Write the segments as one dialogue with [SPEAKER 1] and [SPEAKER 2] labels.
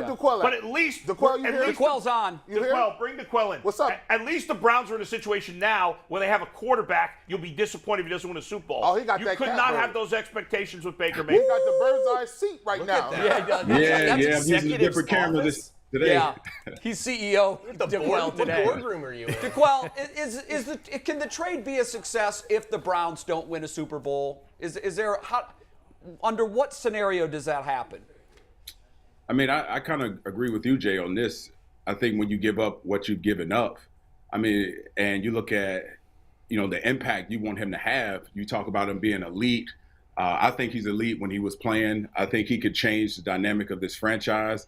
[SPEAKER 1] Where DeQuell at?
[SPEAKER 2] But at least
[SPEAKER 1] DeQuell, you here?
[SPEAKER 3] DeQuell's on.
[SPEAKER 1] You here?
[SPEAKER 2] DeQuell, bring DeQuell in.
[SPEAKER 1] What's up?
[SPEAKER 2] At least the Browns are in a situation now where they have a quarterback. You'll be disappointed if he doesn't win a Super Bowl.
[SPEAKER 1] Oh, he got
[SPEAKER 2] you
[SPEAKER 1] that
[SPEAKER 2] could
[SPEAKER 1] cat
[SPEAKER 2] not
[SPEAKER 1] bird.
[SPEAKER 2] have those expectations with Baker
[SPEAKER 1] He
[SPEAKER 2] Mayfield.
[SPEAKER 1] got the bird's eye seat right now.
[SPEAKER 3] Yeah, he does.
[SPEAKER 4] Yeah,
[SPEAKER 3] That's
[SPEAKER 4] I'm using a different camera today.
[SPEAKER 3] Yeah, he's CEO DeQuell today.
[SPEAKER 5] What boardroom are you in?
[SPEAKER 3] DeQuell, can the trade be a success if the Browns don't win a Super Bowl? Under what scenario does that happen?
[SPEAKER 4] I mean, I kind of agree with you, Jay, on this. I think when you give up what you've given up, I mean, and you look at, the impact you want him to have, you talk about him being elite. I think he's elite when he was playing. I think he could change the dynamic of this franchise.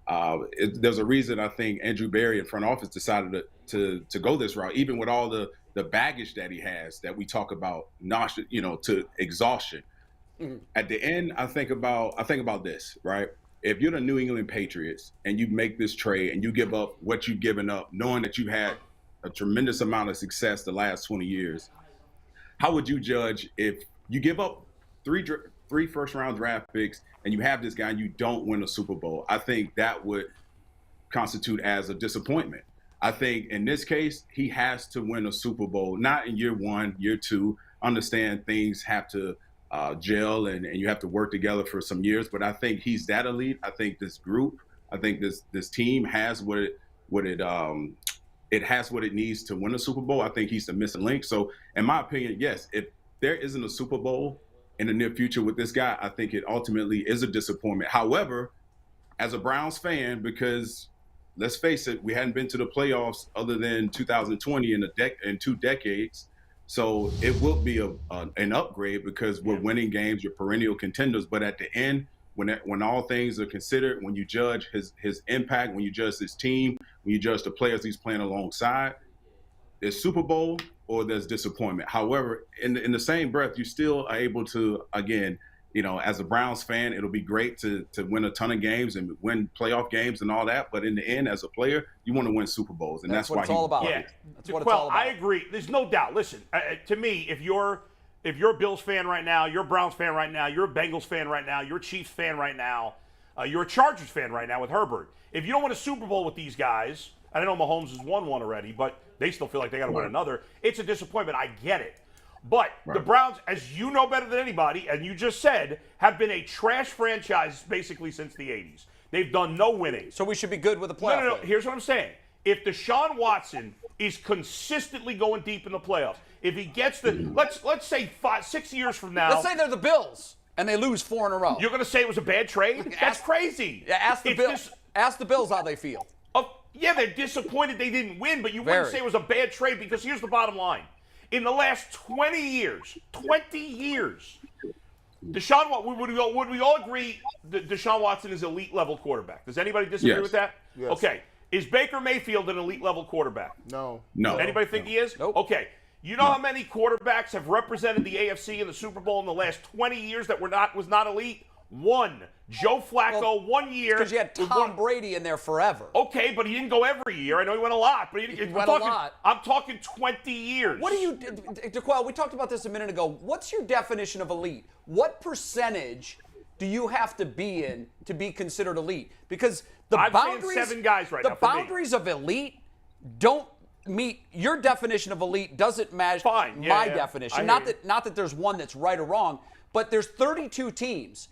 [SPEAKER 4] There's a reason I think Andrew Berry in front office decided to go this route, even with all the baggage that he has that we talk about, to exhaustion. Mm-hmm. At the end, I think about this, right? If you're the New England Patriots and you make this trade and you give up what you've given up, knowing that you had a tremendous amount of success the last 20 years, how would you judge if you give up three first-round draft picks and you have this guy and you don't win a Super Bowl? I think that would constitute as a disappointment. I think in this case, he has to win a Super Bowl, not in year one, year two. Understand things have to gel and you have to work together for some years. But I think he's that elite. I think this group, I think this team has it has what it needs to win a Super Bowl. I think he's the missing link. So in my opinion, yes, if there isn't a Super Bowl in the near future with this guy, I think it ultimately is a disappointment. However, as a Browns fan, because let's face it, we hadn't been to the playoffs other than 2020 in 2 decades. So it will be an upgrade because we're winning games, you're perennial contenders. But at the end, when all things are considered, when you judge his impact, when you judge his team, when you judge the players he's playing alongside, there's Super Bowl or there's disappointment. However, in the same breath, you still are able to, again, as a Browns fan, it'll be great to win a ton of games and win playoff games and all that. But in the end, as a player, you want to win Super Bowls, and that's
[SPEAKER 3] what
[SPEAKER 4] why
[SPEAKER 3] it's all about.
[SPEAKER 2] Yeah,
[SPEAKER 3] that's what it's all about.
[SPEAKER 2] I agree. There's no doubt. Listen, to me, if you're a Bills fan right now, you're a Browns fan right now, you're a Bengals fan right now, you're a Chiefs fan right now, you're a Chargers fan right now with Herbert. If you don't win a Super Bowl with these guys, and I know Mahomes has won one already, but they still feel like they got to win another. It's a disappointment. I get it. But the Browns, as you know better than anybody, and you just said, have been a trash franchise basically since the 80s. They've done no winning.
[SPEAKER 3] So we should be good with the playoff.
[SPEAKER 2] No. Here's what I'm saying. If Deshaun Watson is consistently going deep in the playoffs, if he gets let's say 6 years from now.
[SPEAKER 3] Let's say they're the Bills and they lose 4 in a row.
[SPEAKER 2] You're going to say it was a bad trade? That's crazy.
[SPEAKER 3] Yeah, ask the Bills how they feel.
[SPEAKER 2] Yeah, they're disappointed they didn't win, but you wouldn't say it was a bad trade because here's the bottom line. In the last 20 years, Deshaun, would we all agree that Deshaun Watson is elite level quarterback? Does anybody disagree with that?
[SPEAKER 1] Yes.
[SPEAKER 2] Okay. Is Baker Mayfield an elite level quarterback?
[SPEAKER 1] No.
[SPEAKER 2] Anybody think he is?
[SPEAKER 3] Nope.
[SPEAKER 2] Okay. You know how many quarterbacks have represented the AFC in the Super Bowl in the last 20 years that was not elite? One. Joe Flacco, 1 year.
[SPEAKER 3] Because you had Tom Brady in there forever.
[SPEAKER 2] Okay, but he didn't go every year. I know he went a lot, but he
[SPEAKER 3] went a lot.
[SPEAKER 2] I'm talking 20 years.
[SPEAKER 3] What do you, DeQuell, we talked about this a minute ago. What's your definition of elite? What percentage do you have to be in to be considered elite? Because
[SPEAKER 2] I'm saying 7 guys right now.
[SPEAKER 3] The boundaries of elite don't meet your definition of elite. Doesn't match my definition. Not that there's one that's right or wrong, but there's 32 teams.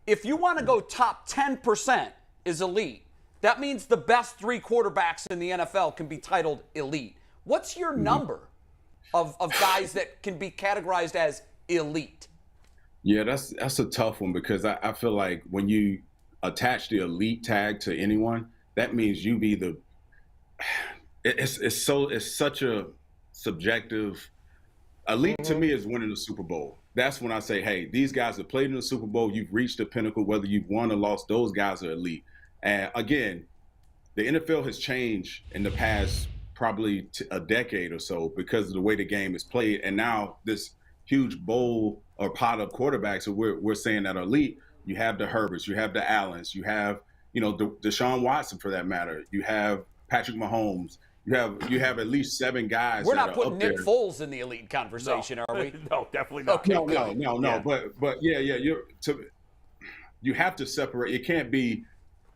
[SPEAKER 3] If you want to go top 10% is elite, that means the best 3 quarterbacks in the NFL can be titled elite. What's your number of guys that can be categorized as elite?
[SPEAKER 4] Yeah, that's a tough one because I feel like when you attach the elite tag to anyone, that means you be the. It's such a subjective. Elite to me is winning the Super Bowl. That's when I say, hey, these guys have played in the Super Bowl. You've reached the pinnacle, whether you've won or lost. Those guys are elite. And again, the NFL has changed in the past probably a decade or so because of the way the game is played. And now this huge bowl or pot of quarterbacks that we're saying that are elite. You have the Herberts, you have the Allens, you have Deshaun Watson for that matter. You have Patrick Mahomes. You have at least 7 guys.
[SPEAKER 3] We're not putting Nick Foles in the elite conversation, are we?
[SPEAKER 2] No, definitely not.
[SPEAKER 3] Okay,
[SPEAKER 4] no. Yeah. But you have to separate. It can't be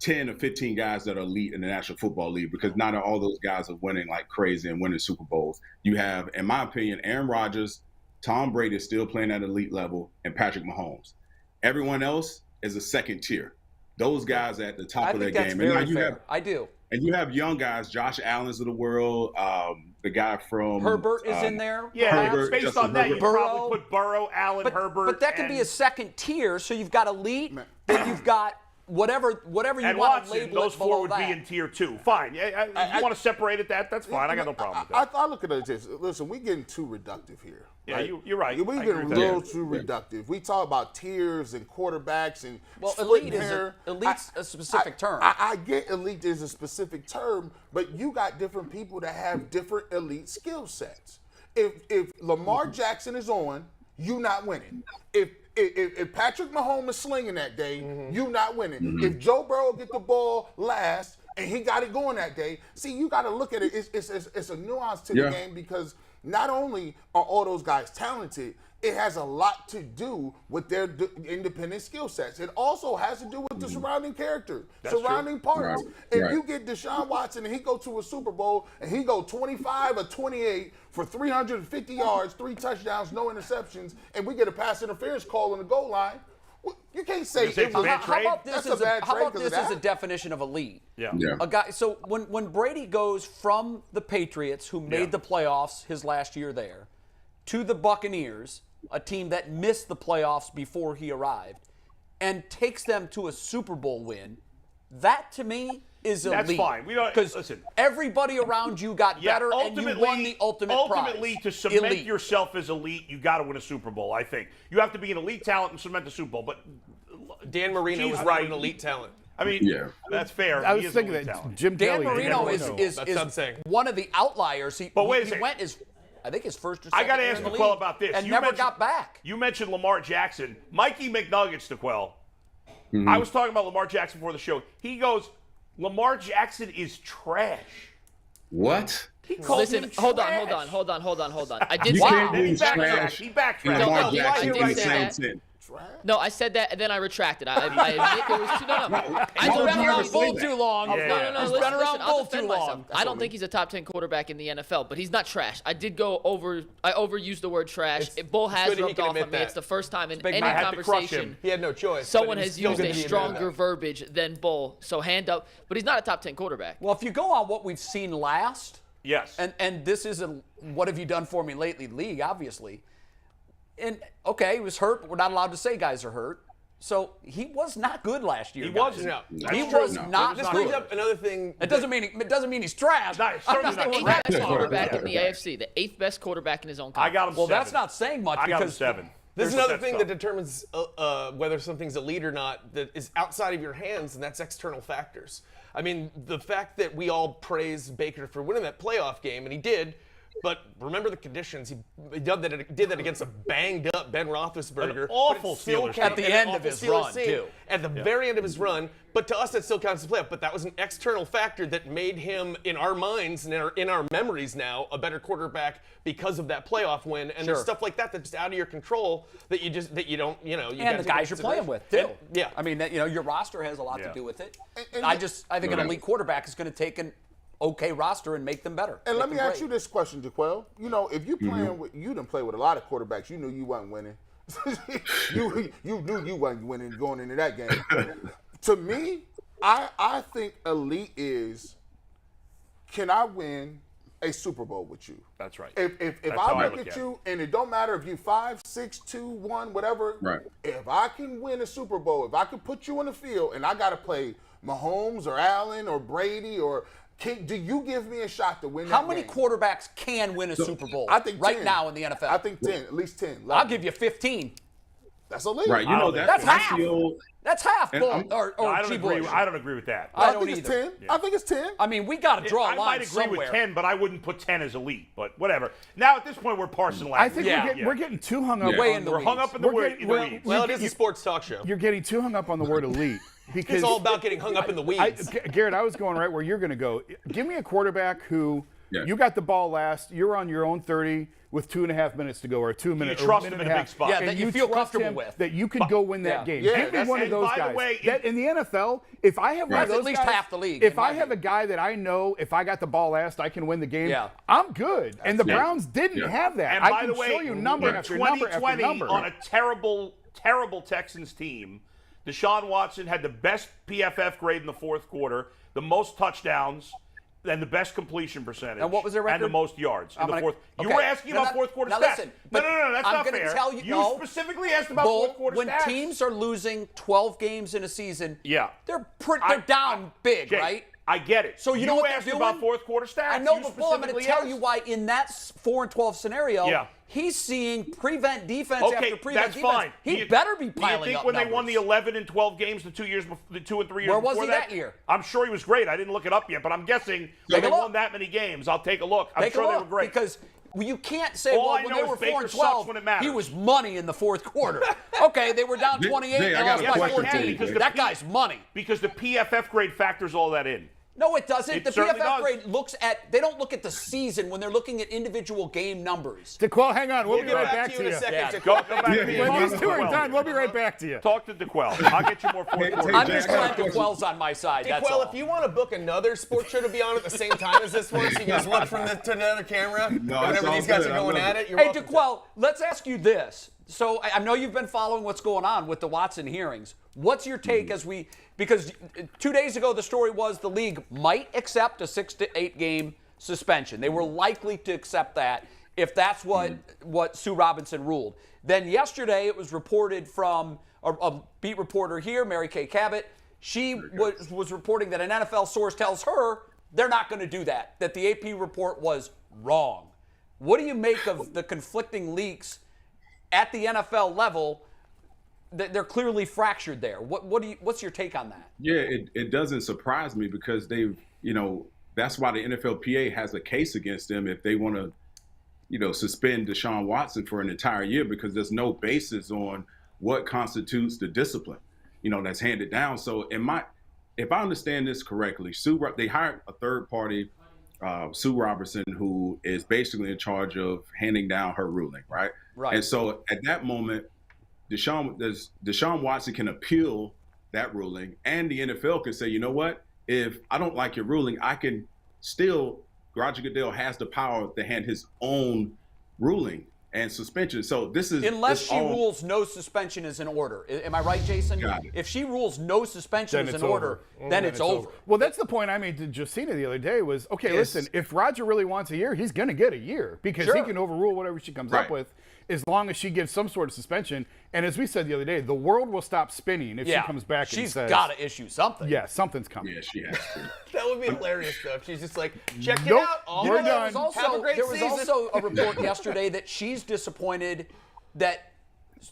[SPEAKER 4] 10 or 15 guys that are elite in the National Football League, because not all those guys are winning like crazy and winning Super Bowls. You have, in my opinion, Aaron Rodgers, Tom Brady is still playing at elite level, and Patrick Mahomes. Everyone else is a second tier. Those guys are at the top of their game.
[SPEAKER 3] Very and fair. I do.
[SPEAKER 4] And you have young guys, Josh Allen's of the world, the guy from
[SPEAKER 3] Herbert is in there.
[SPEAKER 2] Yeah,
[SPEAKER 4] Herbert,
[SPEAKER 2] based
[SPEAKER 4] Justin
[SPEAKER 2] on that,
[SPEAKER 4] Herbert.
[SPEAKER 2] you probably put Burrow, Allen, Herbert.
[SPEAKER 3] But that can be a second tier. So you've got elite, then you've got whatever you
[SPEAKER 2] and
[SPEAKER 3] want
[SPEAKER 2] Watson,
[SPEAKER 3] to label
[SPEAKER 2] those
[SPEAKER 3] it
[SPEAKER 2] four would
[SPEAKER 3] that.
[SPEAKER 2] be in tier 2. Fine. Yeah, you want to separate it? That's fine. I got no problem with that.
[SPEAKER 1] I look at it as this. Listen, we're getting too reductive here.
[SPEAKER 2] Yeah,
[SPEAKER 1] right?
[SPEAKER 2] you're right.
[SPEAKER 1] We're getting a little too reductive. We talk about tiers and quarterbacks and
[SPEAKER 3] elite elite's a specific term.
[SPEAKER 1] I get elite is a specific term, but you got different people that have different elite skill sets. If Lamar Jackson is on, you not winning. If Patrick Mahomes is slinging that day, you not winning. If Joe Burrow get the ball last and he got it going that day, see, you got to look at it. It's a nuance to the game, because not only are all those guys talented, it has a lot to do with their independent skill sets. It also has to do with the surrounding character, surrounding parts.
[SPEAKER 4] Right.
[SPEAKER 1] If you get Deshaun Watson and he go to a Super Bowl and he go 25 or 28 for 350 yards, 3 touchdowns, no interceptions, and we get a pass interference call on the goal line, you can't say it was
[SPEAKER 3] how about this
[SPEAKER 1] that's a bad
[SPEAKER 3] how
[SPEAKER 1] trade
[SPEAKER 3] about this as a definition of elite?
[SPEAKER 2] Yeah.
[SPEAKER 3] A guy. So when Brady goes from the Patriots, who made the playoffs his last year there, to the Buccaneers, a team that missed the playoffs before he arrived, and takes them to a Super Bowl win, that to me is elite.
[SPEAKER 2] That's fine. We don't listen.
[SPEAKER 3] Everybody around you got better, and you won the ultimate prize.
[SPEAKER 2] Ultimately, to cement yourself as elite, you got to win a Super Bowl. I think you have to be an elite talent and cement the Super Bowl. But
[SPEAKER 5] Dan Marino was not an elite talent.
[SPEAKER 2] I mean, that's fair.
[SPEAKER 6] I was thinking that Jim
[SPEAKER 3] Dan
[SPEAKER 6] Kelly.
[SPEAKER 3] Marino is one of the outliers.
[SPEAKER 2] But wait a second.
[SPEAKER 3] He went I think his first or second
[SPEAKER 2] I got to
[SPEAKER 3] year
[SPEAKER 2] ask
[SPEAKER 3] in the
[SPEAKER 2] DeQuell
[SPEAKER 3] league
[SPEAKER 2] about this.
[SPEAKER 3] and
[SPEAKER 2] You
[SPEAKER 3] never
[SPEAKER 2] mentioned-
[SPEAKER 3] got back.
[SPEAKER 2] You mentioned Lamar Jackson. Mikey McNuggets, DeQuell. I was talking about Lamar Jackson before the show. He goes, Lamar Jackson is trash.
[SPEAKER 4] What?
[SPEAKER 2] He called
[SPEAKER 7] Listen,
[SPEAKER 2] him
[SPEAKER 7] hold
[SPEAKER 2] trash.
[SPEAKER 7] on. I did
[SPEAKER 4] You
[SPEAKER 7] say
[SPEAKER 4] can't
[SPEAKER 2] Then he
[SPEAKER 4] use trash
[SPEAKER 2] He
[SPEAKER 4] and
[SPEAKER 2] backtracked.
[SPEAKER 4] Lamar
[SPEAKER 7] No,
[SPEAKER 4] Jackson
[SPEAKER 7] I
[SPEAKER 4] in the
[SPEAKER 7] did say
[SPEAKER 4] same
[SPEAKER 7] that.
[SPEAKER 4] sentence.
[SPEAKER 7] No, I said that, and then I retracted. I admit there was two. No.
[SPEAKER 4] Why
[SPEAKER 7] I
[SPEAKER 4] would
[SPEAKER 7] told
[SPEAKER 3] Been
[SPEAKER 4] you
[SPEAKER 7] you.
[SPEAKER 4] ever
[SPEAKER 3] around
[SPEAKER 4] say
[SPEAKER 3] bull
[SPEAKER 4] that?
[SPEAKER 3] too long.
[SPEAKER 2] Yeah.
[SPEAKER 7] No.
[SPEAKER 3] He's
[SPEAKER 7] Listen,
[SPEAKER 3] been around
[SPEAKER 7] I'll
[SPEAKER 3] bull
[SPEAKER 7] defend
[SPEAKER 3] too
[SPEAKER 7] myself.
[SPEAKER 3] long.
[SPEAKER 7] I don't think he's a top 10 quarterback in the NFL, but he's not trash. I did go over. I overused the word trash. Bull
[SPEAKER 5] good
[SPEAKER 7] has
[SPEAKER 5] that he
[SPEAKER 7] rubbed
[SPEAKER 5] can
[SPEAKER 7] off
[SPEAKER 5] admit
[SPEAKER 7] on me.
[SPEAKER 5] that.
[SPEAKER 7] It's the first time in
[SPEAKER 3] big
[SPEAKER 7] any
[SPEAKER 3] man.
[SPEAKER 2] I had to crush
[SPEAKER 7] conversation
[SPEAKER 2] him.
[SPEAKER 5] He had no choice.
[SPEAKER 7] someone
[SPEAKER 5] but
[SPEAKER 7] has
[SPEAKER 5] still
[SPEAKER 7] used
[SPEAKER 5] good
[SPEAKER 7] a
[SPEAKER 5] to be
[SPEAKER 7] stronger
[SPEAKER 5] admitted.
[SPEAKER 7] verbiage than Bull. So hand up. But he's not a top 10 quarterback.
[SPEAKER 3] Well, if you go on what we've seen last,
[SPEAKER 2] Yes.
[SPEAKER 3] and this is a what have you done for me lately league, obviously. And okay, he was hurt, but we're not allowed to say guys are hurt. So he was not good last year.
[SPEAKER 2] He
[SPEAKER 3] guys.
[SPEAKER 2] wasn't.
[SPEAKER 5] No.
[SPEAKER 3] He
[SPEAKER 2] That's true.
[SPEAKER 3] was not
[SPEAKER 5] This
[SPEAKER 3] good.
[SPEAKER 5] brings up another thing.
[SPEAKER 3] It doesn't mean he's trash.
[SPEAKER 2] No, it's certainly not
[SPEAKER 7] Eighth
[SPEAKER 2] trash.
[SPEAKER 7] best quarterback in the AFC, the 8th best quarterback in his own
[SPEAKER 2] I
[SPEAKER 7] conference.
[SPEAKER 2] got him
[SPEAKER 3] Well,
[SPEAKER 2] 7.
[SPEAKER 3] that's not saying much
[SPEAKER 2] I got him
[SPEAKER 3] because
[SPEAKER 2] 7.
[SPEAKER 5] This is
[SPEAKER 2] Here's
[SPEAKER 5] another thing
[SPEAKER 2] stuff.
[SPEAKER 5] that determines whether something's elite or not that is outside of your hands, and that's external factors. I mean, the fact that we all praise Baker for winning that playoff game, and he did, but remember the conditions. He did that against a banged-up Ben Roethlisberger.
[SPEAKER 2] An awful
[SPEAKER 5] but it still
[SPEAKER 2] Steelers
[SPEAKER 5] counted-
[SPEAKER 3] At the
[SPEAKER 5] an
[SPEAKER 3] end of
[SPEAKER 5] awful
[SPEAKER 3] his
[SPEAKER 5] Steelers
[SPEAKER 3] run,
[SPEAKER 5] team.
[SPEAKER 3] too.
[SPEAKER 5] At the very end of his run, but to us that still counts as a playoff. But that was an external factor that made him, in our minds and in our memories now, a better quarterback because of that playoff win. And there's stuff like that that's just out of your control that you don't, you
[SPEAKER 3] and
[SPEAKER 5] gotta
[SPEAKER 3] the
[SPEAKER 5] take
[SPEAKER 3] guys
[SPEAKER 5] into
[SPEAKER 3] you're playing
[SPEAKER 5] consideration.
[SPEAKER 3] with too.
[SPEAKER 5] Yeah.
[SPEAKER 3] I mean, your roster has a lot
[SPEAKER 2] Yeah.
[SPEAKER 3] to do with it.
[SPEAKER 1] And
[SPEAKER 3] I think an
[SPEAKER 4] Right.
[SPEAKER 3] elite quarterback is going to take an okay roster and make them better.
[SPEAKER 1] And let me
[SPEAKER 3] them
[SPEAKER 1] ask
[SPEAKER 3] great.
[SPEAKER 1] you this question, DeQuell. You know, if you playing with, you done play with a lot of quarterbacks, you knew you wasn't winning. you knew you wasn't winning going into that game. To me, I think elite is, can I win a Super Bowl with you?
[SPEAKER 2] That's right.
[SPEAKER 1] If
[SPEAKER 2] That's how
[SPEAKER 1] I
[SPEAKER 2] I
[SPEAKER 1] look
[SPEAKER 2] look
[SPEAKER 1] at
[SPEAKER 2] at
[SPEAKER 1] you, and it don't matter if you 5, 6, 2, 1, whatever.
[SPEAKER 4] Right.
[SPEAKER 1] If I can win a Super Bowl, if I can put you in the field, and I got to play Mahomes or Allen or Brady or do you give me a shot to win that
[SPEAKER 3] How many
[SPEAKER 1] game?
[SPEAKER 3] quarterbacks can win a Super Bowl
[SPEAKER 1] I think
[SPEAKER 3] right
[SPEAKER 1] 10.
[SPEAKER 3] now in the NFL?
[SPEAKER 1] I think 10, at least 10.
[SPEAKER 3] I'll give you 15.
[SPEAKER 1] That's elite.
[SPEAKER 4] Right. You
[SPEAKER 2] I
[SPEAKER 4] know
[SPEAKER 2] don't think
[SPEAKER 3] That's
[SPEAKER 4] I
[SPEAKER 3] half.
[SPEAKER 4] feel-
[SPEAKER 3] That's half.
[SPEAKER 4] And
[SPEAKER 3] Bull,
[SPEAKER 4] I'm-
[SPEAKER 3] or
[SPEAKER 2] I don't
[SPEAKER 3] G-Boy.
[SPEAKER 2] agree. I don't agree with that.
[SPEAKER 3] I
[SPEAKER 1] I
[SPEAKER 3] don't
[SPEAKER 1] think it's
[SPEAKER 3] either.
[SPEAKER 1] 10. I think it's 10.
[SPEAKER 3] I mean, we got to draw
[SPEAKER 2] I
[SPEAKER 3] a line
[SPEAKER 2] might agree
[SPEAKER 3] somewhere.
[SPEAKER 2] with 10, but I wouldn't put 10 as elite. But whatever. Now at this point, we're parsing
[SPEAKER 6] I think
[SPEAKER 3] Yeah.
[SPEAKER 6] we're getting too hung up.
[SPEAKER 4] Yeah.
[SPEAKER 3] Way
[SPEAKER 6] on
[SPEAKER 3] in the
[SPEAKER 2] We're hung up in the
[SPEAKER 6] We're
[SPEAKER 2] word.
[SPEAKER 6] getting-
[SPEAKER 2] in the
[SPEAKER 6] we're-
[SPEAKER 2] weeds.
[SPEAKER 5] Well, it is a sports talk show.
[SPEAKER 6] You're getting too hung up on the word elite because
[SPEAKER 5] It's all about getting hung up in the weeds.
[SPEAKER 6] Garrett, I was going right where you're going to go. Give me a quarterback who
[SPEAKER 4] Yeah.
[SPEAKER 6] You got the ball last. You're on your own 30 with 2.5 minutes to go, or 2 minutes.
[SPEAKER 2] You trust
[SPEAKER 6] or a
[SPEAKER 2] him
[SPEAKER 6] minute
[SPEAKER 2] in a
[SPEAKER 6] and
[SPEAKER 2] big
[SPEAKER 6] half.
[SPEAKER 2] spot.
[SPEAKER 3] Yeah,
[SPEAKER 6] And
[SPEAKER 3] that you feel
[SPEAKER 6] trust
[SPEAKER 3] comfortable
[SPEAKER 6] him
[SPEAKER 3] with.
[SPEAKER 6] that you can go win that game.
[SPEAKER 1] Yeah,
[SPEAKER 6] Give me one of
[SPEAKER 2] and
[SPEAKER 6] those
[SPEAKER 2] by the
[SPEAKER 6] guys.
[SPEAKER 2] way,
[SPEAKER 6] That in the NFL, if I have one of
[SPEAKER 3] That's
[SPEAKER 6] those
[SPEAKER 3] at least
[SPEAKER 6] guys,
[SPEAKER 3] half the league,
[SPEAKER 6] If
[SPEAKER 3] in my
[SPEAKER 6] I have
[SPEAKER 3] view.
[SPEAKER 6] a guy that I know, if I got the ball last, I can win the game.
[SPEAKER 3] Yeah.
[SPEAKER 6] I'm good. And the
[SPEAKER 4] Yeah.
[SPEAKER 6] Browns didn't
[SPEAKER 4] Yeah.
[SPEAKER 6] have that.
[SPEAKER 2] And
[SPEAKER 6] I
[SPEAKER 2] by
[SPEAKER 6] can
[SPEAKER 2] the way,
[SPEAKER 6] show you number
[SPEAKER 2] in
[SPEAKER 6] after number after
[SPEAKER 2] 2020,
[SPEAKER 6] number.
[SPEAKER 2] on a terrible, terrible Texans team, Deshaun Watson had the best PFF grade in the fourth quarter, the most touchdowns, and the best completion percentage.
[SPEAKER 3] And what was their record?
[SPEAKER 2] And the most yards in the fourth. You
[SPEAKER 3] okay.
[SPEAKER 2] were asking
[SPEAKER 3] Now
[SPEAKER 2] about
[SPEAKER 3] that-
[SPEAKER 2] fourth quarter
[SPEAKER 3] now
[SPEAKER 2] stats.
[SPEAKER 3] listen,
[SPEAKER 2] no,
[SPEAKER 3] but
[SPEAKER 2] that's
[SPEAKER 3] I'm
[SPEAKER 2] not
[SPEAKER 3] gonna
[SPEAKER 2] fair.
[SPEAKER 3] tell you-
[SPEAKER 2] specifically asked about
[SPEAKER 3] Bull,
[SPEAKER 2] fourth quarter
[SPEAKER 3] when
[SPEAKER 2] stats.
[SPEAKER 3] teams are losing 12 games in a season,
[SPEAKER 2] Yeah.
[SPEAKER 3] they're down big,
[SPEAKER 2] Jay,
[SPEAKER 3] right?
[SPEAKER 2] I get it.
[SPEAKER 3] So you know what they're
[SPEAKER 2] asked
[SPEAKER 3] doing?
[SPEAKER 2] about fourth quarter stats.
[SPEAKER 3] I know,
[SPEAKER 2] You
[SPEAKER 3] but Bull, I'm going to
[SPEAKER 2] specifically
[SPEAKER 3] tell
[SPEAKER 2] asked.
[SPEAKER 3] you why in that 4-12 scenario,
[SPEAKER 2] Yeah.
[SPEAKER 3] he's seeing prevent defense
[SPEAKER 2] Okay,
[SPEAKER 3] after prevent
[SPEAKER 2] that's
[SPEAKER 3] defense.
[SPEAKER 2] fine.
[SPEAKER 3] He
[SPEAKER 2] Do you-
[SPEAKER 3] better be
[SPEAKER 2] Do
[SPEAKER 3] piling
[SPEAKER 2] you think
[SPEAKER 3] up
[SPEAKER 2] when
[SPEAKER 3] numbers.
[SPEAKER 2] they won the 11 and 12 games the 2 years, the 2 and 3 years
[SPEAKER 3] Where was
[SPEAKER 2] before
[SPEAKER 3] he that year?
[SPEAKER 2] I'm sure he was great. I didn't look it up yet, but I'm guessing
[SPEAKER 3] Take
[SPEAKER 2] they
[SPEAKER 3] a look.
[SPEAKER 2] won that many games. I'll take a look. I'm
[SPEAKER 3] Take
[SPEAKER 2] sure
[SPEAKER 3] a
[SPEAKER 2] they
[SPEAKER 3] look,
[SPEAKER 2] were great.
[SPEAKER 3] because you can't say,
[SPEAKER 2] All
[SPEAKER 3] well,
[SPEAKER 2] I
[SPEAKER 3] when
[SPEAKER 2] know
[SPEAKER 3] they
[SPEAKER 2] is
[SPEAKER 3] were
[SPEAKER 2] Baker
[SPEAKER 3] 4 and
[SPEAKER 2] sucks
[SPEAKER 3] 12,
[SPEAKER 2] when it matters.
[SPEAKER 3] he was money in the fourth quarter. Okay, they were down 28
[SPEAKER 4] Jay, I
[SPEAKER 3] and
[SPEAKER 4] got
[SPEAKER 3] lost
[SPEAKER 4] a
[SPEAKER 3] by
[SPEAKER 4] question
[SPEAKER 3] 14.
[SPEAKER 4] for you, Jay.
[SPEAKER 3] That guy's money.
[SPEAKER 2] because the PFF grade factors all that in.
[SPEAKER 3] No, it doesn't.
[SPEAKER 2] It
[SPEAKER 3] The
[SPEAKER 2] certainly
[SPEAKER 3] PFF
[SPEAKER 2] does.
[SPEAKER 3] grade looks at, they don't look at the season when they're looking at individual game numbers.
[SPEAKER 6] DeQuell, hang on. We'll
[SPEAKER 5] We'll
[SPEAKER 6] be
[SPEAKER 5] get
[SPEAKER 6] right
[SPEAKER 5] back
[SPEAKER 6] back
[SPEAKER 5] to
[SPEAKER 6] to
[SPEAKER 5] you in
[SPEAKER 6] you.
[SPEAKER 5] a second.
[SPEAKER 3] Yeah.
[SPEAKER 5] DeQuell.
[SPEAKER 2] Go back to me.
[SPEAKER 6] When these two are
[SPEAKER 2] DeQuell.
[SPEAKER 6] done, we'll be right back to you.
[SPEAKER 2] Talk to DeQuell. I'll get you more fourth quarter.
[SPEAKER 3] I'm
[SPEAKER 4] Jay,
[SPEAKER 3] just
[SPEAKER 4] I got
[SPEAKER 3] glad
[SPEAKER 4] a question.
[SPEAKER 3] DeQuell's on my side, that's
[SPEAKER 5] Well,
[SPEAKER 3] all.
[SPEAKER 5] if you want to book another sports show to be on at the same time as this one, so you can just look from to another camera,
[SPEAKER 4] No,
[SPEAKER 5] whenever
[SPEAKER 4] it's
[SPEAKER 5] these
[SPEAKER 4] all
[SPEAKER 5] guys
[SPEAKER 4] good.
[SPEAKER 5] are
[SPEAKER 4] I
[SPEAKER 5] going
[SPEAKER 4] love
[SPEAKER 5] at
[SPEAKER 4] it.
[SPEAKER 5] it, you're
[SPEAKER 3] Hey,
[SPEAKER 5] welcome to.
[SPEAKER 3] DeQuell, let's ask you this. So I know you've been following what's going on with the Watson hearings. What's your take because 2 days ago the story was the league might accept a 6 to 8 game suspension. They were likely to accept that if that's what Sue Robinson ruled. Then yesterday it was reported from a beat reporter here, Mary Kay Cabot. She was reporting that an NFL source tells her they're not going to do that, that the AP report was wrong. What do you make of the conflicting leaks at the NFL level? They're clearly fractured there. What's your take on that?
[SPEAKER 4] Yeah, it doesn't surprise me because that's why the NFLPA has a case against them if they want to, suspend Deshaun Watson for an entire year because there's no basis on what constitutes the discipline, that's handed down. So if I understand this correctly, they hired a third party, Sue Robertson, who is basically in charge of handing down her ruling, right?
[SPEAKER 3] Right.
[SPEAKER 4] And so at that moment, Deshaun Watson can appeal that ruling, and the NFL can say, you know what? If I don't like your ruling, I can still. Roger Goodell has the power to hand his own ruling and suspension. So this is
[SPEAKER 3] unless she rules no suspension is in order. Am I right, Jason?
[SPEAKER 4] Got it.
[SPEAKER 3] If she rules no suspension
[SPEAKER 6] Then
[SPEAKER 3] is
[SPEAKER 6] it's
[SPEAKER 3] in order,
[SPEAKER 6] over.
[SPEAKER 3] then it's over.
[SPEAKER 6] Well, that's the point I made to Justina the other day was, okay,
[SPEAKER 4] Yes.
[SPEAKER 6] listen, if Roger really wants a year, he's going to get a year because he
[SPEAKER 3] Sure.
[SPEAKER 6] can overrule whatever she comes
[SPEAKER 4] Right.
[SPEAKER 6] up with as long as she gives some sort of suspension. And as we said the other day, the world will stop spinning if she comes back and
[SPEAKER 3] She's
[SPEAKER 6] says,
[SPEAKER 3] got to issue something.
[SPEAKER 6] yeah, something's coming.
[SPEAKER 4] Yeah, she has to.
[SPEAKER 5] That would be hilarious, though. If she's just like, check it
[SPEAKER 6] Nope.
[SPEAKER 5] out. All
[SPEAKER 6] We're
[SPEAKER 5] right.
[SPEAKER 6] done.
[SPEAKER 5] Have a great
[SPEAKER 3] There was
[SPEAKER 5] season.
[SPEAKER 3] also a report yesterday that she's disappointed that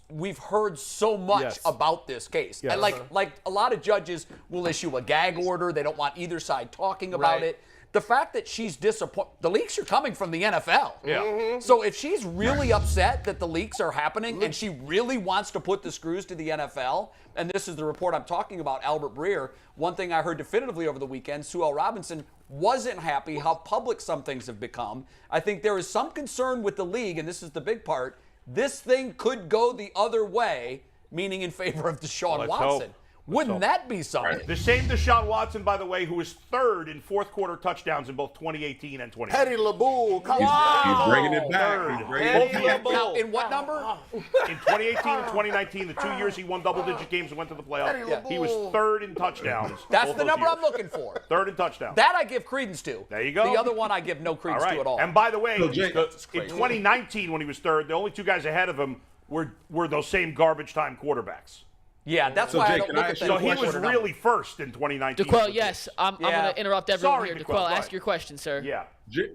[SPEAKER 3] we've heard so much
[SPEAKER 6] Yes.
[SPEAKER 3] about this case.
[SPEAKER 6] Yes.
[SPEAKER 3] And like a lot of judges will issue a gag order. They don't want either side talking about
[SPEAKER 5] Right.
[SPEAKER 3] it. The fact that she's disappointed, the leaks are coming from the NFL.
[SPEAKER 2] Yeah.
[SPEAKER 5] Mm-hmm.
[SPEAKER 3] So if she's really upset that the leaks are happening and she really wants to put the screws to the NFL, and this is the report I'm talking about, Albert Breer, one thing I heard definitively over the weekend, Sue L. Robinson wasn't happy how public some things have become. I think there is some concern with the league, and this is the big part, this thing could go the other way, meaning in favor of Deshaun
[SPEAKER 2] Let's
[SPEAKER 3] Watson.
[SPEAKER 2] hope.
[SPEAKER 3] Wouldn't that be something?
[SPEAKER 2] The same Deshaun Watson, by the way, who was third in fourth quarter touchdowns in both 2018 and 2019.
[SPEAKER 1] Petty LaBoule, come
[SPEAKER 4] He's
[SPEAKER 1] on.
[SPEAKER 4] bringing it back.
[SPEAKER 2] Third.
[SPEAKER 4] He's bringing it
[SPEAKER 5] Petty
[SPEAKER 4] back.
[SPEAKER 5] LaBeouf.
[SPEAKER 3] Now, in what number?
[SPEAKER 2] In 2018 and 2019, the 2 years he won double-digit games and went to the playoffs, he was third in touchdowns.
[SPEAKER 3] That's
[SPEAKER 2] both
[SPEAKER 3] the
[SPEAKER 2] those
[SPEAKER 3] number
[SPEAKER 2] years.
[SPEAKER 3] I'm looking for.
[SPEAKER 2] Third in toucedowns.
[SPEAKER 3] That I give credence to.
[SPEAKER 2] There you go.
[SPEAKER 3] The other one I give no
[SPEAKER 2] All
[SPEAKER 3] credence
[SPEAKER 2] right.
[SPEAKER 3] to at all.
[SPEAKER 2] And by the way,
[SPEAKER 4] So, Jay-
[SPEAKER 2] in 2019 when he was third, the only two guys ahead of him were those same garbage time quarterbacks.
[SPEAKER 3] Yeah, that's
[SPEAKER 4] So,
[SPEAKER 3] why I
[SPEAKER 4] Jake,
[SPEAKER 3] don't
[SPEAKER 4] can
[SPEAKER 3] look
[SPEAKER 4] I
[SPEAKER 3] at
[SPEAKER 4] ask
[SPEAKER 3] that.
[SPEAKER 4] you
[SPEAKER 2] So
[SPEAKER 4] a
[SPEAKER 2] he was
[SPEAKER 4] question?
[SPEAKER 2] really first in 2019.
[SPEAKER 7] DeQuell, yes. I'm
[SPEAKER 3] Yeah.
[SPEAKER 7] going to interrupt everyone
[SPEAKER 2] Sorry,
[SPEAKER 7] here.
[SPEAKER 2] DeQuell,
[SPEAKER 7] DeQuell,
[SPEAKER 2] go
[SPEAKER 7] ask
[SPEAKER 2] ahead.
[SPEAKER 7] your question, sir.
[SPEAKER 2] Yeah.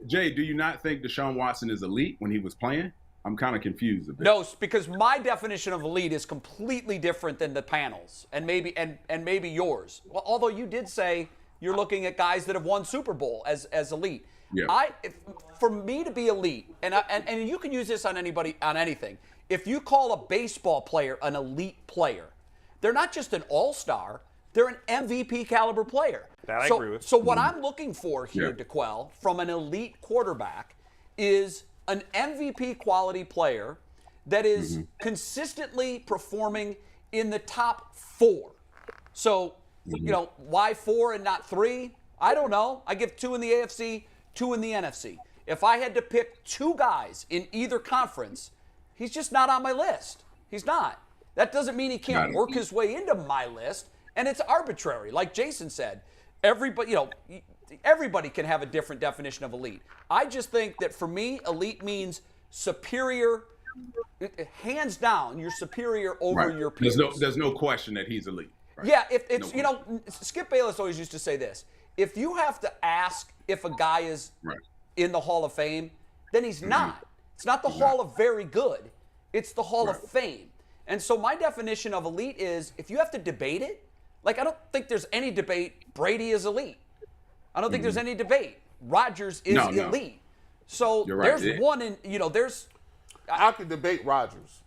[SPEAKER 4] Jay, do you not think Deshaun Watson is elite when he was playing? I'm kind of confused a bit.
[SPEAKER 3] No, because my definition of elite is completely different than the panels, and maybe yours. Well, although you did say you're looking at guys that have won Super Bowl as elite.
[SPEAKER 4] Yeah.
[SPEAKER 3] For me to be elite, and you can use this on anybody on anything. If you call a baseball player an elite player, they're not just an all-star. They're an MVP caliber player.
[SPEAKER 2] That I agree with.
[SPEAKER 3] So what I'm looking for here, DeQuell, from an elite quarterback is an MVP quality player that is consistently performing in the top 4. So, why 4 and not 3? I don't know. I give 2 in the AFC, 2 in the NFC. If I had to pick 2 guys in either conference, he's just not on my list. He's not. That doesn't mean he can't work his way into my list, and it's arbitrary. Like Jason said, everybody can have a different definition of elite. I just think that for me, elite means superior. Hands down, you're superior over your peers.
[SPEAKER 4] There's no question that he's elite. Right?
[SPEAKER 3] Yeah, if it's Skip Bayless always used to say this: if you have to ask if a guy is in the Hall of Fame, then he's not. It's not the Hall of Very Good; it's the Hall of Fame. And so my definition of elite is if you have to debate it, like I don't think there's any debate. Brady is elite. I don't think there's any debate. Rodgers is elite. So there's one in there's.
[SPEAKER 1] I could debate Rodgers.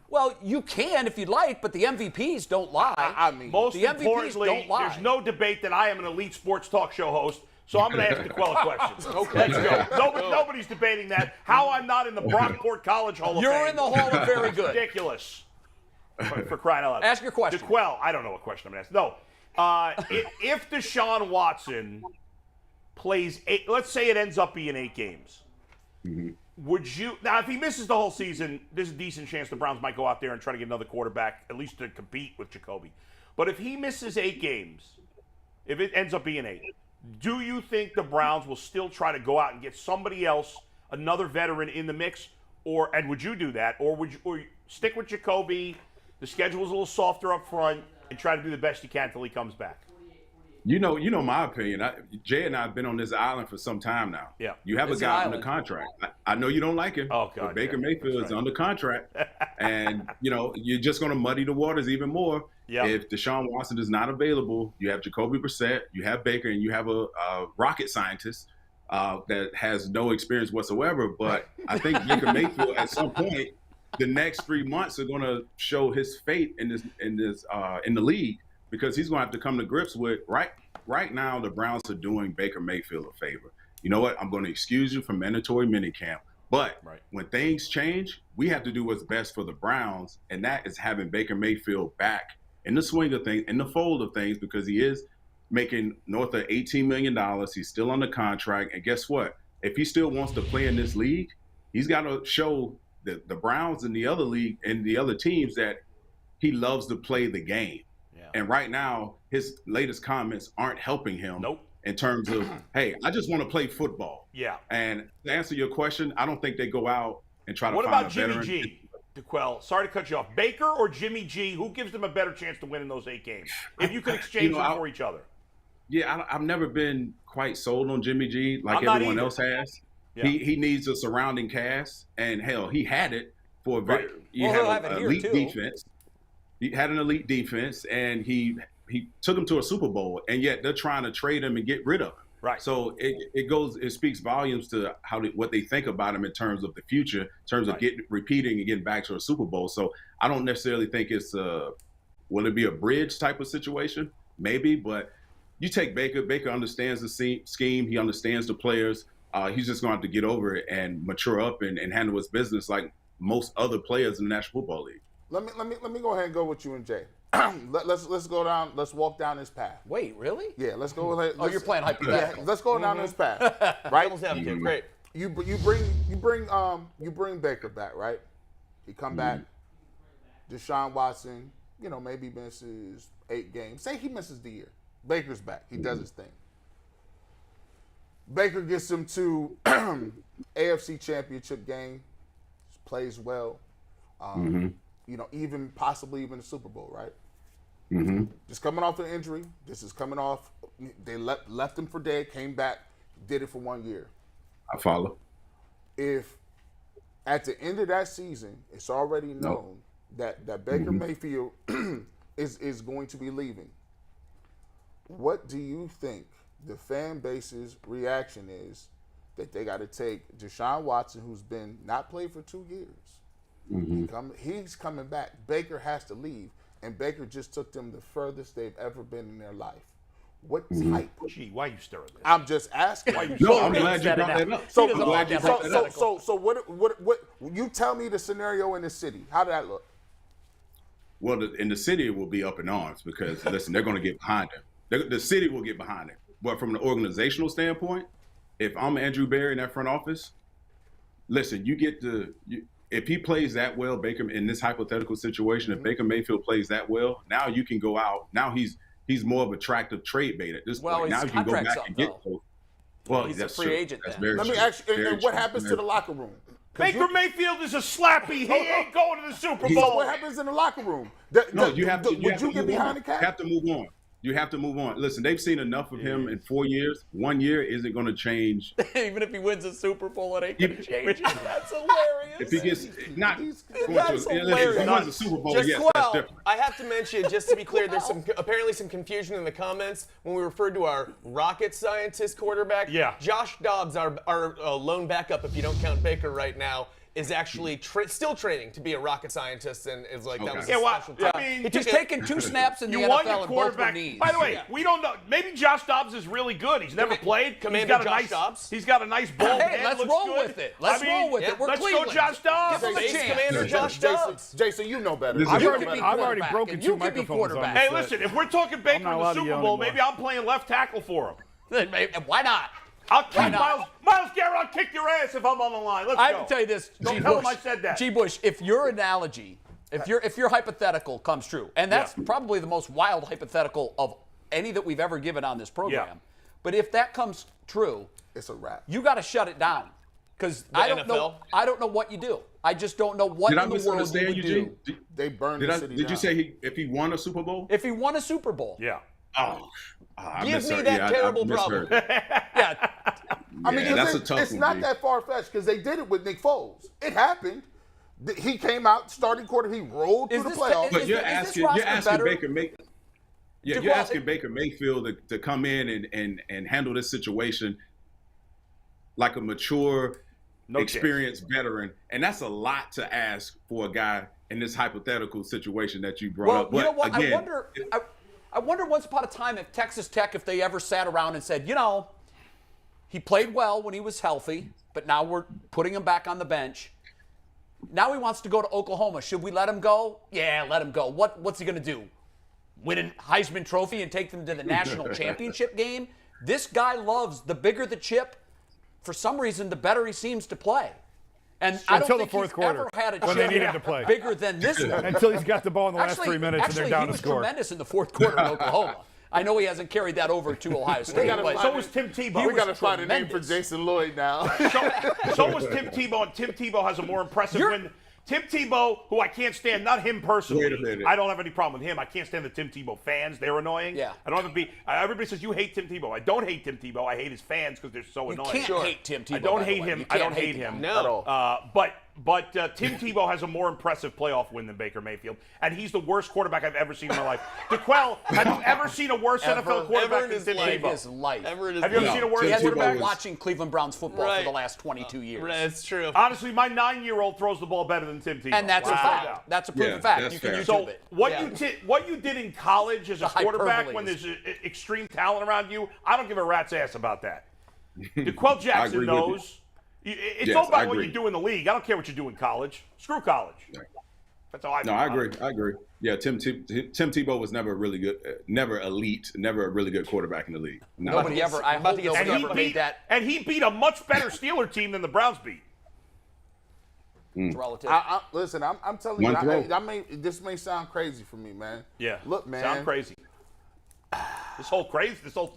[SPEAKER 3] Well, you can if you'd like, but the MVPs don't lie.
[SPEAKER 1] I mean,
[SPEAKER 2] most
[SPEAKER 3] the MVPs
[SPEAKER 2] importantly,
[SPEAKER 3] don't lie.
[SPEAKER 2] there's no debate that I am an elite sports talk show host. So I'm going to ask DeQuell a question. Okay. Let's go. Nobody's debating that. How I'm not in the Brockport College Hall of Fame.
[SPEAKER 3] You're in the Hall of Very Good.
[SPEAKER 2] Ridiculous. For crying out loud.
[SPEAKER 3] Ask your question.
[SPEAKER 2] DeQuell, I don't know what question I'm going to ask. No. If Deshaun Watson plays, let's say it ends up being 8 games. Would you now? If he misses the whole season, there's a decent chance the Browns might go out there and try to get another quarterback, at least to compete with Jacoby. But if he misses 8 games, if it ends up being 8, do you think the Browns will still try to go out and get somebody else, another veteran in the mix, and would you do that, or would you stick with Jacoby? The schedule's a little softer up front, and try to do the best you can until he comes back.
[SPEAKER 4] You know my opinion. Jay and I have been on this island for some time now.
[SPEAKER 2] Yeah.
[SPEAKER 4] You have a guy under contract. I know you don't like him.
[SPEAKER 2] Oh, God.
[SPEAKER 4] But Baker Mayfield is under contract. And, you're just going to muddy the waters even more.
[SPEAKER 2] Yeah.
[SPEAKER 4] If Deshaun Watson is not available, you have Jacoby Brissett, you have Baker, and you have a rocket scientist that has no experience whatsoever. But I think Baker Mayfield, at some point, the next 3 months are going to show his fate in the league. Because he's going to have to come to grips with, right now, the Browns are doing Baker Mayfield a favor. You know what? I'm going to excuse you from mandatory minicamp. But when things change, we have to do what's best for the Browns, and that is having Baker Mayfield back in the swing of things, in the fold of things, because he is making north of $18 million. He's still under contract. And guess what? If he still wants to play in this league, he's got to show the Browns and the other league and the other teams that he loves to play the game. And right now, his latest comments aren't helping him in terms of, hey, I just want to play football.
[SPEAKER 2] Yeah.
[SPEAKER 4] And to answer your question, I don't think they go out and try to
[SPEAKER 2] find
[SPEAKER 4] a
[SPEAKER 2] What
[SPEAKER 4] veteran.
[SPEAKER 2] about Jimmy G, DeQuell? Sorry to cut you off. Baker or Jimmy G, who gives them a better chance to win in those 8 games? If you could exchange them for each other.
[SPEAKER 4] Yeah, I've never been quite sold on Jimmy G like everyone else has. Yeah. He needs a surrounding cast. And, hell, he had it for a very an elite defense. He had an elite defense, and he took him to a Super Bowl, and yet they're trying to trade him and get rid of him.
[SPEAKER 2] Right.
[SPEAKER 4] So it speaks volumes to what they think about him in terms of the future, in terms of repeating and getting back to a Super Bowl. So I don't necessarily think it's will it be a bridge type of situation? Maybe, but you take Baker. Baker understands the scheme. He understands the players. He's just going to have to get over it and mature up and handle his business like most other players in the National Football League.
[SPEAKER 1] Let me go ahead and go with you and Jay. Let's go down. Let's walk down this path.
[SPEAKER 3] Wait, really?
[SPEAKER 1] Yeah, let's go ahead.
[SPEAKER 3] You're playing hypothetical.
[SPEAKER 1] Yeah, let's go down this path. Right?
[SPEAKER 5] Great.
[SPEAKER 1] You bring Baker back, right? He come back. Deshaun Watson, maybe misses 8 games. Say he misses the year. Baker's back. He does his thing. Baker gets him to AFC Championship game. Plays well. Even possibly even the Super Bowl, right? Just coming off an injury. This is coming off. They left him for dead, came back, did it for 1 year.
[SPEAKER 4] I follow.
[SPEAKER 1] If at the end of that season, it's already known that Baker Mayfield is going to be leaving, what do you think the fan base's reaction is that they got to take Deshaun Watson, who's been not played for 2 years? He's coming back. Baker has to leave. and Baker just took them the furthest they've ever been in their life. What type?
[SPEAKER 2] Gee, why are you stirring this?
[SPEAKER 1] I'm just asking.
[SPEAKER 4] No, I'm glad you brought that up.
[SPEAKER 1] So,
[SPEAKER 4] I'm glad you brought that up.
[SPEAKER 1] so what? You tell me the scenario in the city. How did that look?
[SPEAKER 4] Well, in the city, it will be up in arms because, listen, they're going to get behind him. The city will get behind him. But from an organizational standpoint, if I'm Andrew Berry in that front office, listen, if he plays that well, Baker, in this hypothetical situation, if Baker Mayfield plays that well, now you can go out. Now he's more of attractive trade bait at this point. Now you can go back and get those. Well,
[SPEAKER 3] he's
[SPEAKER 4] that's
[SPEAKER 3] a free
[SPEAKER 4] true.
[SPEAKER 3] agent
[SPEAKER 4] That's
[SPEAKER 3] then.
[SPEAKER 4] very
[SPEAKER 1] Let me
[SPEAKER 4] true.
[SPEAKER 1] ask you,
[SPEAKER 4] Very
[SPEAKER 1] and what
[SPEAKER 4] true.
[SPEAKER 1] happens to the locker room?
[SPEAKER 2] Baker Mayfield is a slappy. He ain't going to the Super
[SPEAKER 1] So
[SPEAKER 2] Bowl.
[SPEAKER 1] what happens in the locker room?
[SPEAKER 4] No, you have to.
[SPEAKER 1] Would you get behind the cap?
[SPEAKER 4] You have to move on. You have to move on. Listen, they've seen enough of him in 4 years. 1 year isn't going to change.
[SPEAKER 3] Even if he wins a Super Bowl, it ain't going to change it. That's hilarious.
[SPEAKER 4] If he gets not
[SPEAKER 3] That's
[SPEAKER 4] if he
[SPEAKER 3] hilarious.
[SPEAKER 4] wins a Super Bowl,
[SPEAKER 5] Just
[SPEAKER 4] yes, that's
[SPEAKER 5] well,
[SPEAKER 4] different.
[SPEAKER 5] I have to mention, just to be clear, there's apparently some confusion in the comments when we referred to our rocket scientist quarterback.
[SPEAKER 2] Yeah.
[SPEAKER 5] Josh Dobbs, our lone backup, if you don't count Baker right now, is actually still training to be a rocket scientist, and is like that was
[SPEAKER 2] Yeah,
[SPEAKER 5] his
[SPEAKER 2] well,
[SPEAKER 5] specialty.
[SPEAKER 2] I mean,
[SPEAKER 3] He's taken 2 snaps in the
[SPEAKER 2] you want
[SPEAKER 3] NFL
[SPEAKER 2] your
[SPEAKER 3] and both were
[SPEAKER 2] quarterback.
[SPEAKER 3] knees.
[SPEAKER 2] By the way, we don't know. Maybe Josh Dobbs is really good. He's never played.
[SPEAKER 5] Commander
[SPEAKER 2] He's got a
[SPEAKER 5] Josh
[SPEAKER 2] nice.
[SPEAKER 5] Dobbs?
[SPEAKER 2] He's got a nice ball.
[SPEAKER 3] Hey,
[SPEAKER 2] head,
[SPEAKER 3] let's
[SPEAKER 2] looks
[SPEAKER 3] roll
[SPEAKER 2] good.
[SPEAKER 3] with it. Let's
[SPEAKER 2] I mean,
[SPEAKER 3] roll with it. We're
[SPEAKER 2] let's
[SPEAKER 3] Cleveland.
[SPEAKER 2] go, Josh Dobbs.
[SPEAKER 3] Give him a
[SPEAKER 5] Base
[SPEAKER 3] chance.
[SPEAKER 5] Commander Josh Dobbs.
[SPEAKER 1] Jason, you know better.
[SPEAKER 4] Listen,
[SPEAKER 6] I've
[SPEAKER 3] You
[SPEAKER 6] already,
[SPEAKER 3] can be
[SPEAKER 6] I've already
[SPEAKER 3] quarterback,
[SPEAKER 6] broken
[SPEAKER 3] and
[SPEAKER 6] 2
[SPEAKER 3] you can be
[SPEAKER 6] microphones on
[SPEAKER 3] quarterback.
[SPEAKER 6] this
[SPEAKER 2] Hey,
[SPEAKER 6] set.
[SPEAKER 2] listen. If we're talking Baker
[SPEAKER 6] not
[SPEAKER 2] in
[SPEAKER 6] allowed
[SPEAKER 2] the
[SPEAKER 6] to
[SPEAKER 2] Super
[SPEAKER 6] yell
[SPEAKER 2] Bowl,
[SPEAKER 6] anymore.
[SPEAKER 2] maybe I'm playing left tackle for him.
[SPEAKER 3] Why not?
[SPEAKER 2] I'll kick
[SPEAKER 3] not?
[SPEAKER 2] Miles Garrett. I'll kick your ass if I'm on the line. Let's
[SPEAKER 3] I
[SPEAKER 2] go.
[SPEAKER 3] have to tell you this,
[SPEAKER 2] Don't
[SPEAKER 3] G.
[SPEAKER 2] tell
[SPEAKER 3] Bush.
[SPEAKER 2] him I said that.
[SPEAKER 3] G. Bush, if your analogy, if your hypothetical comes true, and that's probably the most wild hypothetical of any that we've ever given on this program,
[SPEAKER 2] Yeah.
[SPEAKER 3] but if that comes true,
[SPEAKER 1] It's a wrap.
[SPEAKER 3] you got to shut it down because I don't know.
[SPEAKER 5] NFL?
[SPEAKER 3] I don't know what you do. I just don't know what
[SPEAKER 4] Did I
[SPEAKER 3] in the world you
[SPEAKER 4] misunderstand
[SPEAKER 3] would
[SPEAKER 4] you,
[SPEAKER 3] do
[SPEAKER 4] G?
[SPEAKER 1] They burned the city
[SPEAKER 4] Did
[SPEAKER 1] down.
[SPEAKER 4] you say if he won a Super Bowl?
[SPEAKER 3] if he won a Super Bowl.
[SPEAKER 2] Yeah.
[SPEAKER 4] Oh, I
[SPEAKER 5] Give me
[SPEAKER 4] misheard.
[SPEAKER 5] that
[SPEAKER 4] Yeah,
[SPEAKER 5] terrible
[SPEAKER 4] I misheard.
[SPEAKER 3] Yeah,
[SPEAKER 1] I mean,
[SPEAKER 4] Yeah,
[SPEAKER 1] 'cause
[SPEAKER 4] that's a tough
[SPEAKER 1] it's
[SPEAKER 4] one,
[SPEAKER 1] not
[SPEAKER 4] G.
[SPEAKER 1] that far fetched because they did it with Nick Foles. It happened. He came out starting quarter. He rolled through
[SPEAKER 3] Is
[SPEAKER 1] the
[SPEAKER 3] this-
[SPEAKER 1] playoffs.
[SPEAKER 4] But
[SPEAKER 3] Is
[SPEAKER 4] you're
[SPEAKER 3] this
[SPEAKER 4] asking
[SPEAKER 3] roster better?
[SPEAKER 4] Baker Mayfield. Yeah,
[SPEAKER 3] Well,
[SPEAKER 4] you're asking Baker Mayfield to come in and handle this situation like a mature, experienced veteran, and that's a lot to ask for a guy in this hypothetical situation that you brought
[SPEAKER 3] well,
[SPEAKER 4] up. But
[SPEAKER 3] you know what?
[SPEAKER 4] again,
[SPEAKER 3] I wonder once upon a time if Texas Tech, if they ever sat around and said, he played well when he was healthy, but now we're putting him back on the bench. Now he wants to go to Oklahoma. Should we let him go? Yeah, let him go. What's he going to do? Win a Heisman Trophy and take them to the national championship game? This guy loves the bigger the chip. For some reason, the better he seems to play. And I don't
[SPEAKER 6] Until the
[SPEAKER 3] think
[SPEAKER 6] fourth
[SPEAKER 3] he's
[SPEAKER 6] quarter,
[SPEAKER 3] ever had a
[SPEAKER 6] when they
[SPEAKER 3] chip
[SPEAKER 6] need him to play.
[SPEAKER 3] bigger than this one.
[SPEAKER 6] Until he's got the ball in the last 3 minutes and they're down
[SPEAKER 3] he
[SPEAKER 6] to
[SPEAKER 3] was
[SPEAKER 6] score.
[SPEAKER 3] tremendous in the fourth quarter in Oklahoma. I know he hasn't carried that over to Ohio State. but
[SPEAKER 2] So was Tim Tebow.
[SPEAKER 1] We got to find a name for
[SPEAKER 3] tremendous.
[SPEAKER 1] Jason Lloyd now.
[SPEAKER 2] So was Tim Tebow, and Tim Tebow has a more impressive win. Tim Tebow, who I can't stand, not him personally.
[SPEAKER 4] Wait a minute.
[SPEAKER 2] I don't have any problem with him. I can't stand the Tim Tebow fans. They're annoying.
[SPEAKER 3] Yeah.
[SPEAKER 2] I don't have to be. Everybody says you hate Tim Tebow. I don't hate Tim Tebow. I hate his fans because they're so
[SPEAKER 3] You
[SPEAKER 2] annoying.
[SPEAKER 3] can't hate Tim Tebow.
[SPEAKER 2] I don't
[SPEAKER 3] by the
[SPEAKER 2] hate
[SPEAKER 3] way.
[SPEAKER 2] him.
[SPEAKER 3] You
[SPEAKER 2] I
[SPEAKER 3] can't
[SPEAKER 2] don't hate him.
[SPEAKER 5] No.
[SPEAKER 1] At all.
[SPEAKER 2] But Tim Tebow has a more impressive playoff win than Baker Mayfield, and he's the worst quarterback I've ever seen in my life. DeQuell, have you ever seen a worse NFL quarterback than Tim
[SPEAKER 3] in
[SPEAKER 2] Tebow?
[SPEAKER 3] his life.
[SPEAKER 2] Have you ever seen a worse
[SPEAKER 3] He hasn't
[SPEAKER 2] quarterback?
[SPEAKER 3] been watching Cleveland Browns football for
[SPEAKER 5] Right.
[SPEAKER 3] the last 22 years.
[SPEAKER 5] That's true.
[SPEAKER 2] Honestly, my 9-year-old throws the ball better than Tim Tebow.
[SPEAKER 3] And that's a
[SPEAKER 2] Wow.
[SPEAKER 3] fact. That's a proven
[SPEAKER 4] Yeah,
[SPEAKER 3] fact.
[SPEAKER 4] that's
[SPEAKER 3] You can
[SPEAKER 4] fair.
[SPEAKER 3] YouTube
[SPEAKER 2] So
[SPEAKER 3] it.
[SPEAKER 2] what you did in college as a
[SPEAKER 3] The
[SPEAKER 2] quarterback
[SPEAKER 3] hyperboles.
[SPEAKER 2] when there's extreme talent around you, I don't give a rat's ass about that. DeQuell Jackson
[SPEAKER 4] agree with you.
[SPEAKER 2] knows. It's
[SPEAKER 4] Yes,
[SPEAKER 2] all
[SPEAKER 4] I
[SPEAKER 2] about what
[SPEAKER 4] agree.
[SPEAKER 2] you do in the league. I don't care what you do in college. Screw college. That's how I feel
[SPEAKER 4] No, I
[SPEAKER 2] about
[SPEAKER 4] agree.
[SPEAKER 2] it.
[SPEAKER 4] I agree. Yeah, Tim Tebow was never really good, never elite, never a really good quarterback in the league. No.
[SPEAKER 3] Nobody ever. I hope
[SPEAKER 5] to get
[SPEAKER 3] nobody
[SPEAKER 2] And he
[SPEAKER 3] ever
[SPEAKER 2] beat
[SPEAKER 3] made that
[SPEAKER 2] and he beat a much better Steeler team than the Browns beat.
[SPEAKER 3] relative.
[SPEAKER 1] Listen, I'm telling
[SPEAKER 4] One throw.
[SPEAKER 1] you, this may sound crazy for me, man.
[SPEAKER 2] Yeah.
[SPEAKER 1] Look, man.
[SPEAKER 2] Sound crazy. This whole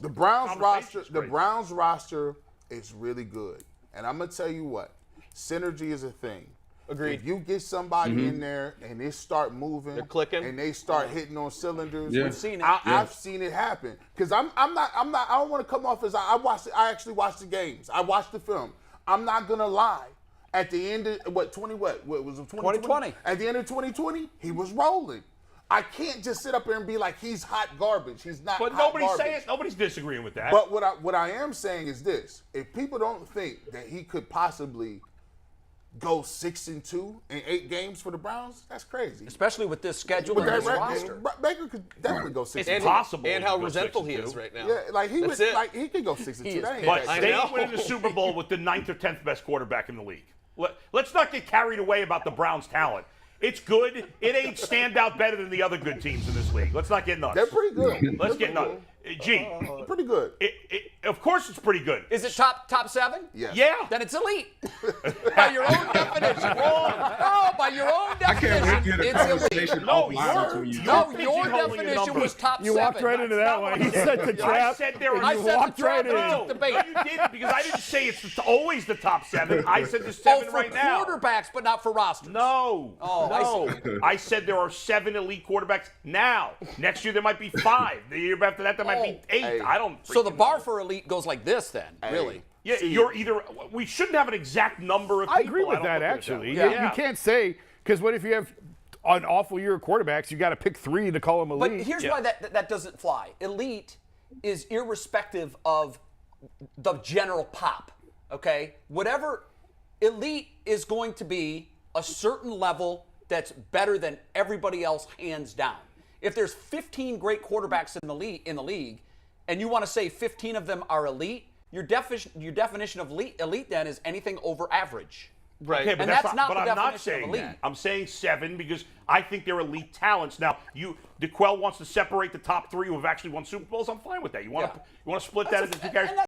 [SPEAKER 1] The Browns roster,
[SPEAKER 2] conversation's
[SPEAKER 1] the
[SPEAKER 2] crazy.
[SPEAKER 1] Browns roster is really good, and I'm gonna tell you what, synergy is a thing.
[SPEAKER 5] Agreed.
[SPEAKER 1] If you get somebody in there and they start moving,
[SPEAKER 5] They're clicking.
[SPEAKER 1] and they start hitting on cylinders,
[SPEAKER 4] Yeah.
[SPEAKER 3] We've seen it.
[SPEAKER 1] I've seen it happen. Because I'm not. I don't want to come off as I watched. I actually watched the games. I watched the film. I'm not gonna lie. At the end of what was it
[SPEAKER 3] 2020?
[SPEAKER 1] At the end of 2020, he was rolling. I can't just sit up there and be like he's hot garbage. He's not.
[SPEAKER 2] But
[SPEAKER 1] hot
[SPEAKER 2] nobody's
[SPEAKER 1] garbage.
[SPEAKER 2] saying nobody's disagreeing with that.
[SPEAKER 1] But what I am saying is this: if people don't think that he could possibly go 6-2 in 8 games for the Browns, that's crazy.
[SPEAKER 3] Especially with this schedule
[SPEAKER 1] With
[SPEAKER 3] and
[SPEAKER 1] that
[SPEAKER 3] this roster.
[SPEAKER 1] Baker could definitely go 6-2.
[SPEAKER 2] It's possible.
[SPEAKER 5] And
[SPEAKER 2] he
[SPEAKER 5] how
[SPEAKER 2] could go
[SPEAKER 5] resentful he
[SPEAKER 2] 6-2.
[SPEAKER 5] is right now.
[SPEAKER 1] Yeah, like he
[SPEAKER 5] That's
[SPEAKER 1] was,
[SPEAKER 5] it.
[SPEAKER 1] like he could go 6-2.
[SPEAKER 3] He is
[SPEAKER 1] That ain't
[SPEAKER 2] But
[SPEAKER 1] that
[SPEAKER 2] they
[SPEAKER 1] crazy.
[SPEAKER 2] winning the Super Bowl with the 9th or 10th best quarterback in the league. Let's not get carried away about the Browns' talent. It's good. It ain't stand out better than the other good teams in this league. Let's not get nuts.
[SPEAKER 1] They're pretty good.
[SPEAKER 2] Let's get nuts. G,
[SPEAKER 1] Pretty good.
[SPEAKER 2] of course it's pretty good.
[SPEAKER 3] Is it top 7?
[SPEAKER 1] Yes.
[SPEAKER 2] Yeah.
[SPEAKER 3] Then it's elite. By your own definition. Oh, by your own
[SPEAKER 4] I can't wait to
[SPEAKER 3] definition,
[SPEAKER 4] get a
[SPEAKER 3] it's elite.
[SPEAKER 4] conversation
[SPEAKER 2] No,
[SPEAKER 4] offline between you.
[SPEAKER 3] No,
[SPEAKER 2] You're
[SPEAKER 3] your
[SPEAKER 2] pigeonholing a
[SPEAKER 3] definition
[SPEAKER 2] number.
[SPEAKER 3] was top 7.
[SPEAKER 6] You walked right into that
[SPEAKER 2] not
[SPEAKER 6] one.
[SPEAKER 2] what
[SPEAKER 6] He
[SPEAKER 2] I
[SPEAKER 6] set the
[SPEAKER 2] said.
[SPEAKER 6] trap.
[SPEAKER 2] I said there were.
[SPEAKER 3] I
[SPEAKER 6] You
[SPEAKER 3] said the
[SPEAKER 6] walked
[SPEAKER 3] trap
[SPEAKER 6] right
[SPEAKER 3] and
[SPEAKER 6] in.
[SPEAKER 3] you took the bait.
[SPEAKER 2] No, you didn't, because I didn't say it's always the top 7. I said there's
[SPEAKER 3] Oh,
[SPEAKER 2] 7
[SPEAKER 3] for
[SPEAKER 2] right now.
[SPEAKER 3] quarterbacks, but not for rosters.
[SPEAKER 2] No.
[SPEAKER 3] Oh,
[SPEAKER 2] no. I said there are 7 elite quarterbacks now. Next year there might be 5. The year after that there might be 8.
[SPEAKER 1] Hey.
[SPEAKER 2] I don't.
[SPEAKER 3] So the
[SPEAKER 2] freaking
[SPEAKER 3] bar
[SPEAKER 2] know.
[SPEAKER 3] for elite goes like this then, really.
[SPEAKER 2] Yeah, you're either. We shouldn't have an exact number of
[SPEAKER 6] I
[SPEAKER 2] people.
[SPEAKER 6] agree with
[SPEAKER 2] don't
[SPEAKER 6] that,
[SPEAKER 2] look at it
[SPEAKER 6] actually.
[SPEAKER 2] that way.
[SPEAKER 6] You can't say, because what if you have an awful year of quarterbacks, you got to pick 3 to call them elite.
[SPEAKER 3] But here's why that doesn't fly. Elite is irrespective of the general pop, okay? Whatever, elite is going to be a certain level that's better than everybody else hands down. If there's 15 great quarterbacks in the league, and you want to say 15 of them are elite, your definition of elite then is anything over average.
[SPEAKER 5] Right.
[SPEAKER 2] Okay, but
[SPEAKER 3] And
[SPEAKER 2] that's
[SPEAKER 3] that's not
[SPEAKER 2] but
[SPEAKER 3] the
[SPEAKER 2] I'm not
[SPEAKER 3] definition of
[SPEAKER 2] saying
[SPEAKER 3] elite.
[SPEAKER 2] that. I'm saying 7 because I think they're elite talents. Now, DeQuell wants to separate the top 3 who have actually won Super Bowls. I'm fine with that. You want to split that into 2 categories?